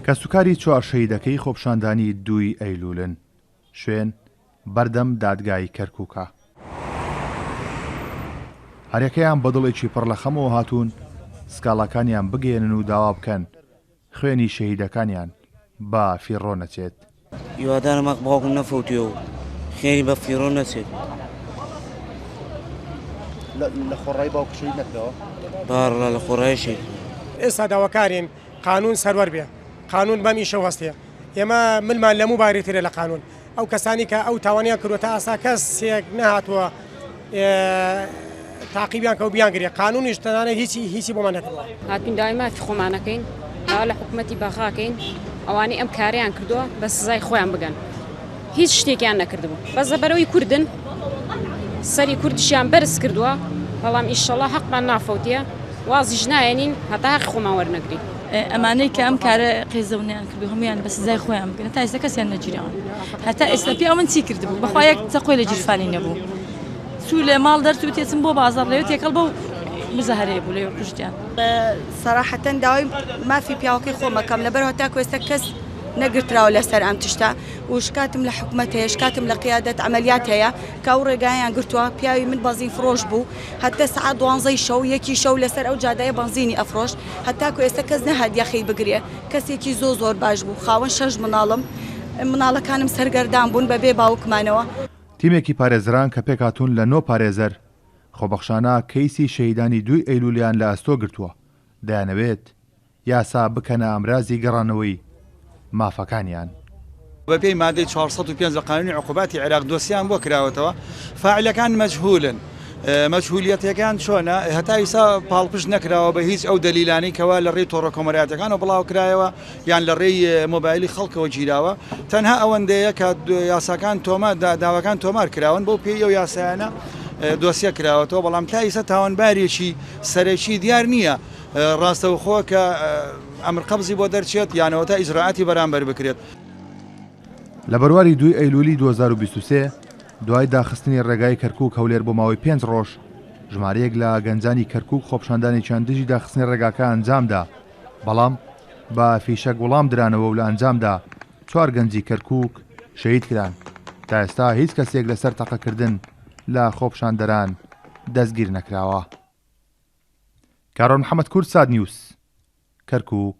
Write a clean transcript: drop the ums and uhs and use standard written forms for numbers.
کەسوکاری چوار شەهیدەکەی خۆپشاندانی 2 ئەیلوولن. شوێن بەردەم دادگای کەرکووکە. هەرێکەیان بەدڵێکی پڕ لە خەمەوە هاتوون سکاڵەکانیان بگێنن و داوا بکەن خوێنی شەهیدەکانیان بە فیڕۆ نەچێت. هیوادارم ئەق باوکم نەفەوتیەوە و خێری بە فیڕۆ نەچێت. لە خۆڕایی باوک شەهید نەکرەوە؟ بارڵە لە خۆڕایشی. ئێستا داواکارین قانون سەروەر بێ، قانون بەمی شەو هەستێ. ئێمە ملمان لەموو باریترە لە قانون. ئەو کەسانی کە ئەو تاوانیان کردوە تا ئاسا کەسێک نەهاتووە تاقیبیان کە و بیانگرێ. قانونیش تەنانە هیچی بۆمان نەکردووە. هاتوین داوای مافی خۆمانەکەین، لاوە لە حکوومەتی بەغاکەین ئەوانەی ئەم کاریان کردووە بە سزای خۆیان بگەن. هیچ شتێکیان نەکردبوو. بەس لەبەرەوەی کوردن سەری کوردیشیان بەرز کردووە، بەڵام ئیشەڵڵا حەقمان نافەوتیە، وازیش نایەنین هەتا حەقی خۆمان وەرنەگری. ئەمانەی کە ئەم کارە قێزەونیان کردو هەمویان بە سزای خۆیان بگەن تا ئێستا کەسیان نەگیراون. هەتا ئێستا پێ ئەو من چی کردبوو بەخوا یەک چەقۆی لە جیرفانی نەبوو. سوو لێ ماڵ دەرچوو تێچم بۆ بازاڕ لەوێ تێکەڵ بەو مزەهەرەیە بوو لەوێ کوژتیان. سەراحەتەن داوای مافی پیاوەکەی خۆمەکەم لەبەرەوە تاکو ئێستا کەس نەگرتراوە لەسەر ئەم تشتا و شکاتم لە حکوومەت هەیە، شکاتم لە قیادەت عملیات هەیە کە ئەو ڕێگایان گرتووە. پیاوی من بەنزین فرۆش بوو هەتا سەعات 12 شەو یەکی شەو لەسەر ئەو جادەیە بەنزینی ئەفرۆش هەتاکو ئێستا کەس نەهات یەخی بگرێ. کەسێکی زۆر باش بوو. خاوەن 6 مناڵم، مناڵەکانم سەرگەردان بوون بەبێ باوکمانەوە. تیمێکی پارێزران کە پێکاتون لە 9 پارێزەر خۆبەخشانە کەیسی شەهیدانی 2 ئەیلوولیان لە ئەستۆ گرتووە. دەیانەوێت یاسا بکەنە ئەمرازی گەڕانەوەی مافەکانیان. بەپێی مادەی 405 لە قانونی عقوباتی عێراق دۆسییان بۆ کراوەتەوە. فاعیلەکان مەجهولن. مەجهولیەتەکان چۆنە هەتا ئیسا پاڵپشت نەکراوە بە هیچ ئەو دەلیلانەی کەوا لە ڕێی تۆڕە کۆمەڵایەتەکانەوە بڵاو کرایەوە یان لە ڕێی مۆبایلی خەڵکەوە گیراوە. تەنها ئەوەندەیە کە یاساکان داواکان تۆمار کراون بۆ پێی ئەو یاسایانە دۆسیە کراوەتەوە، بەڵام تا ئیسا تاوانبارێکی سەرەکی دیار نییە ڕاستەوخۆ کە ئەمر قەبزی بۆ دەرچێت یانەوە تا ئیجراعاتی بەرامبەر بکرێت. لە بەرواری 2 ئەیلوولی 2023 دوای داخستنی ڕێگای کەرکووک هەولێر بۆ ماوەی 5 ڕۆژ ژمارەیەک لە گەنجانی کەرکووک خۆپشاندانێکیان دژی داخستنی ڕێگاکە ئەنجامدا، بەڵام بە فیشەک وەڵام درانەوە و لە ئەنجامدا 4 گەنجی کەرکووک شەهید کران. تا ئێستا هیچ کەسێک لەسەر تەقەکردن لە خۆپشاندەران دەستگیر نەکراوە. کارۆن محەممەد کورد، ساد نیوس، کەرکووک.